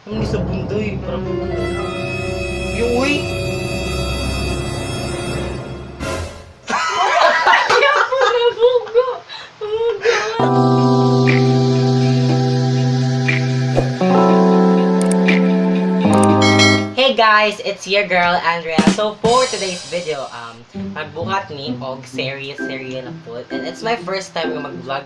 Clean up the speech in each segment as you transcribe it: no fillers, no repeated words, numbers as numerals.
Ang sa bundoy, parang yung uy! Kaya po nabugo. Oh God. Hey guys, it's your girl Andrea. So for today's video, magbuhat ni og serious na food. And it's my first time nga mag-vlog.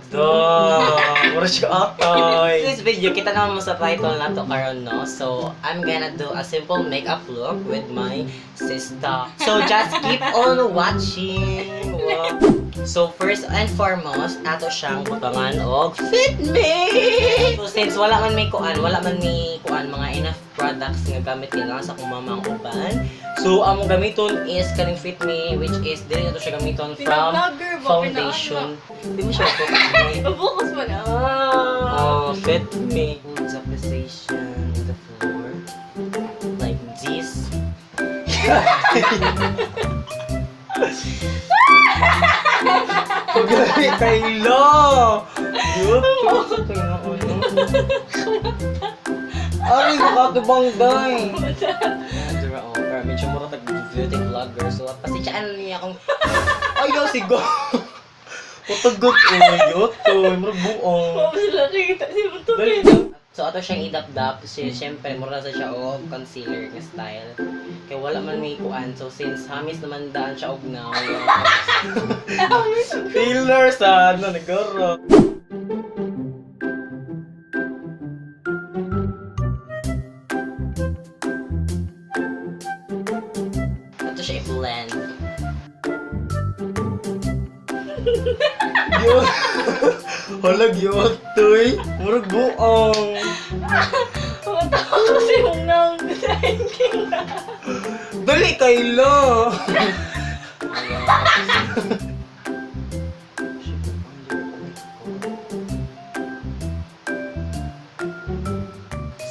Mura siya atoy. This video, kita naman mo sa title na to karon, no? So I'm gonna do a simple makeup look with my sister. So just keep on watching. Wow. So first and foremost, ato siyang butangan og Fit Me. So since wala man may kuan mga enough products nga gamit nila sa akong mamang uban. So among gamiton is kaning Fit Me, which is dili na to siya gamiton from Pina-vlogger ba? foundation. Di mo siya focus. Mabukas mo na. Oh, Fit Me. Holds up position in the floor like this. Pagdali kayo! Yup! Ay, nakatubang day! Dura ako, pero medyo mura tag-beauty vlogger. So, pasisyaan niya akong... Ayaw, sigo! Patagot o yun to, marabuong. Oo, sila nakikita si Dali Butukin. na. So, ato siyang idap-dap. Siyempre, mura sa siya o concealer nga style. Kaya wala man may kuan. So, since hamis naman daan siya og now. Taylor sa ano, nagaro. Ato siya i-blend. Yun. Halag yun, toy. Murag buong. Matawa kasi yung nang design na. Dali kayo!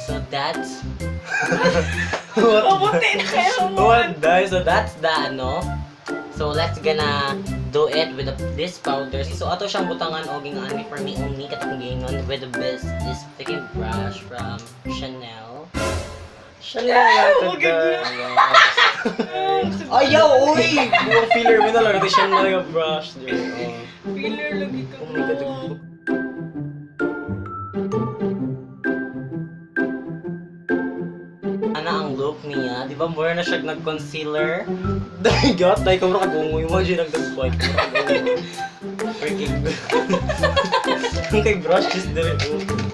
So that's... Mabuti na kayo mo. What die? So that's the ano. So let's gonna do it with this powder. So ato siyang butangan o gingaani for me only katong gingon with this freaking brush from Chanel. Oh, Chanel. ganyan. Ayaw, uy! Buong filler mo na lang. Ito Chanel yung brush. Filler lagi ka Oh my God. Ana ang look niya. Di ba more na siya nag-concealer? Dahil gat, dahil ka mura kagungoy. Imagine ang nag-swipe. Freaking ang kay brush is dire.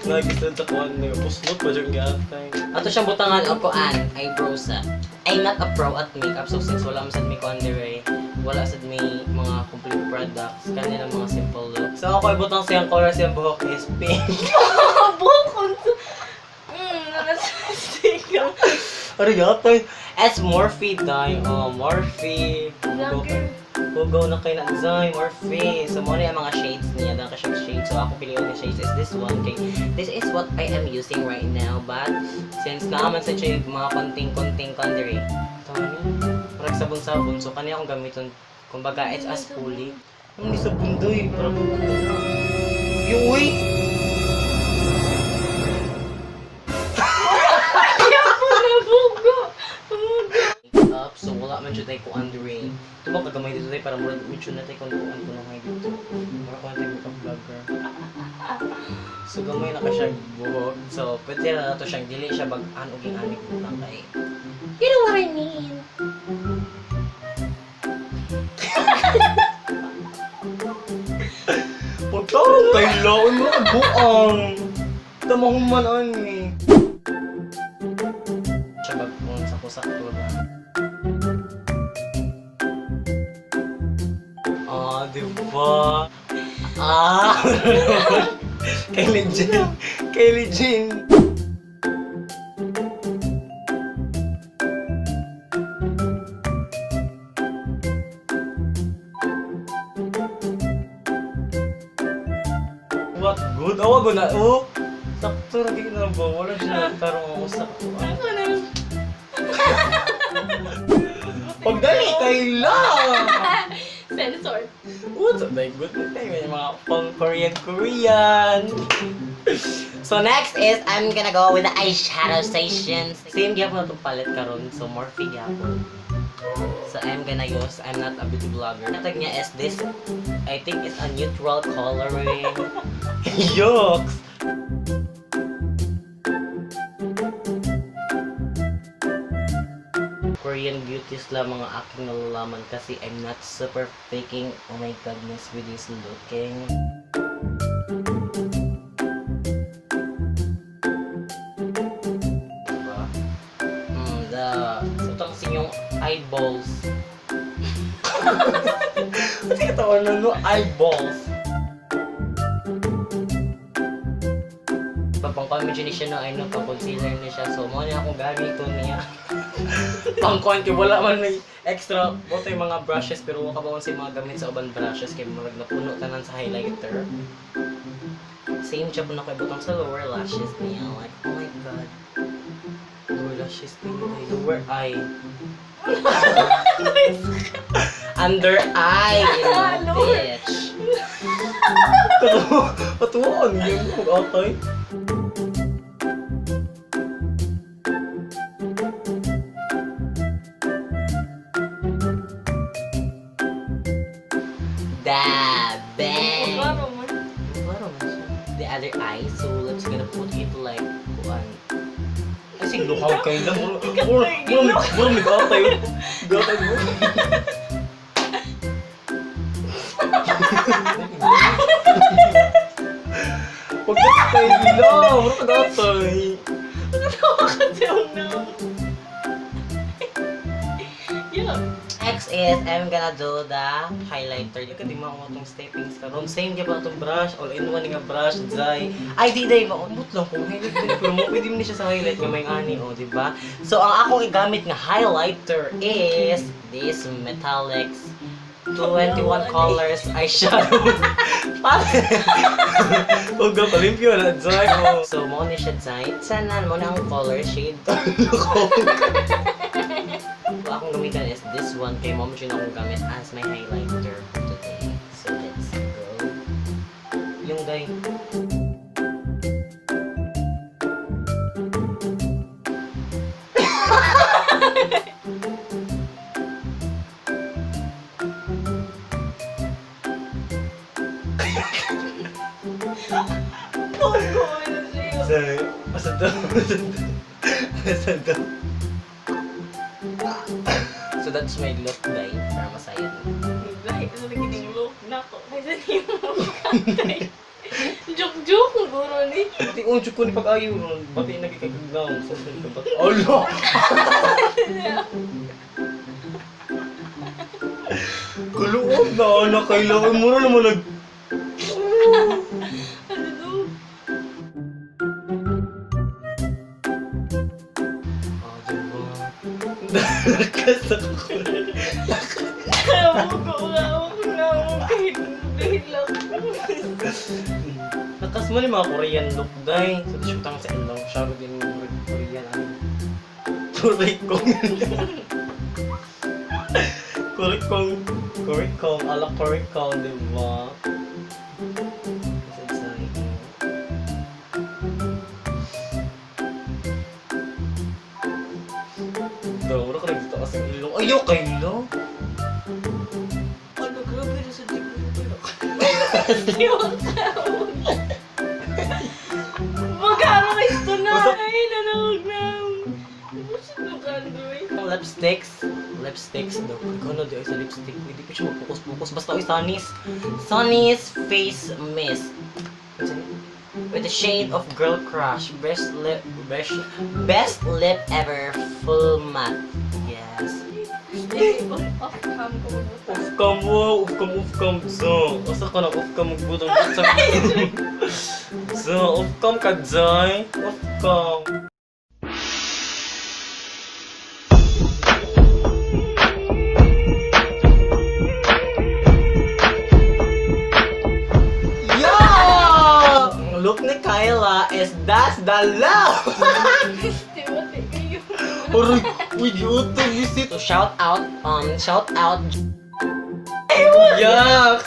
Nag-istan sa kuhan niya. Puslot pa dyan gatay. Ato siyang butangan o kuhan. Eyebrows sa. I'm not a pro at makeup. So since wala masad may kuhan dire, wala sad may mga complete products. Kanina mga simple look. So ako ay butang siyang color siyang buhok is pink. Bukod sa... Nakasastig ka. Arigatay. As Morphe tayo. Oh, Morphe. Vlogger. Go na kayo na Zay, Morphe. So, muna yung mga shades niya. Dahil ka siyang shades. So, ako pilihan yung shades is this one. Okay. This is what I am using right now. But, since naaman sa siya yung mga konting condiry. Ito nga niya. Parang sabon-sabon. So, kanya akong gamitin. Kumbaga, it's as fully. Ang sa bundoy. Parang yung uy! Kaya po nabugo. Up, so wala man siya tayo kung undering. Ito ba kagamay dito tayo para murad medyo na tayo kung may dito. Para kung tayo makeup vlogger. So gamay na ka siya buhok. So pwede na to siyang dili siya bag-an o gingamit mo lang kay. You know what I mean? Pagtawag kay laon mo buang. Tamahuman ani. Siya bag-on sa kusakto ba? Ah, diba? Ah! Kylie Jean! Kylie Jean! What good? Awa ko na! Oh! Sakto na di na ba? Wala siya tarong ako sa kuwan. Ako na. Pagdali kayo lang! Sensor. What's up? Like, good na tayo. May mga pang Korean. So next is, I'm gonna go with the eyeshadow station. Same gyapon na itong palette karon, so Morphe gyapon. So I'm gonna use, I'm not a beauty vlogger. Tag niya is this, I think it's a neutral coloring. Yucks! Korean beauties lang mga aking nalalaman kasi I'm not super faking. Oh my goodness, with this looking. Diba? Ito kasi yung eyeballs. Kasi katawan na no, eyeballs. Pang-convention niya na ano, pang-concealer niya siya. So, mo niya akong gamito niya. Pang-conti, wala man may extra. Boto yung mga brushes, pero wala ka ba si mga gamit sa uban brushes. Kaya marag napuno tanan sa highlighter. Same siya po na kay butang sa lower lashes niya. Like, oh my god. Lower lashes niya. Lower eye. Under eye, you know, bitch. Patuan, yun ko mag-atay. Da, bang. Baro man. Baro man siya. The other eye, so let's gonna put it like, kuan. Kasi lukaw kayo lang. Muro mag-atay. Gatay mo. Huwag ka kayo lang. Muro mag-atay. Natawa ka down na. Yeah. Next is, I'm gonna do the highlighter. Di ka di mo itong steppings karon. Same ka ba itong brush? All-in-one nga brush, dry. Ay, di day mo. But lang kung highlight din. Pero mo, pwede mo niya siya sa highlight nga may ani, o, di ba? So, ang akong igamit nga highlighter is this Metallics 21 colors eyeshadow. Huwag ka palimpyo na, dry. So, mo ni siya dry. Sana mo na ang color shade. Akong gamitan is this one. Kay mom siya na akong gamit as my highlighter for today. So let's go. Yung guy. Bongo na siya. Asa daw? Asa daw? So that's my look, guys. Para masaya din. Dahil sa naging look na ko. Kaya sa niyo kantay. Joke-joke ko guro ni. Pati unchuk ko ni pag-ayaw. Pati nagkikaglaw. So, alo! Kuluog na anak. Kailangan mo na naman nag... Ano to? Ah, diba? Lakas ako. Bongo nga ako kahit lang. Lakas mo ni mga Korean look, guys. So, shootang sa ilong. Sharo din yung Korean. Kurikong. Ala kurikong, diba? Kasi sa Dawara ka nagdito kasi ang ilong. Ayaw kayo! Ano, grabe na sa tipo nito. Magkano ito na? Ay, nanawag na. Busit mo ka, Android. Ang lipsticks daw. Ikaw na di ay sa lipstick. Hindi ko siya magpukus-pukus. Basta ay Sunny's Face Mist. With the shade of Girl Crush. Best lip ever. Full matte. Yes. Off-cam ko mabuta. Off-cam. So, asa ka na off-cam magbutang sa So, off-cam ka, Jai. Off-cam. Look ni Kyla is that's the love! Timothy, kayo. Aray, with YouTube visit. So shout out. Yuck!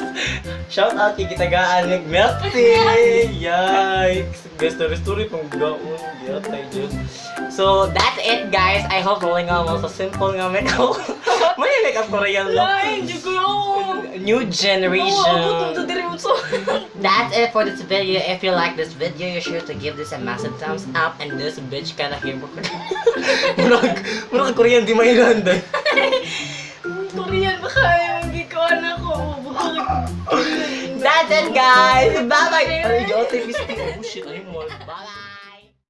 Shout out kay Gitagaan Melting! Yikes! Guys, story pang gaon. Yatay, Diyos. So, that's it, guys. I hope rolling nga mo sa simple nga makeup. May makeup Korean look. Ay, hindi ko lang. New generation. Oo, ito diri mo so. That's it for this video. If you like this video, you're sure to give this a massive thumbs up. And this bitch kinda hypocrite. Murag Korean di mailanda. Korean ba kayo? Hindi ko anak ko. That's it, guys. Bye-bye. Ay, Jote, misty. Oh, shit. Ayun mo. Bye-bye.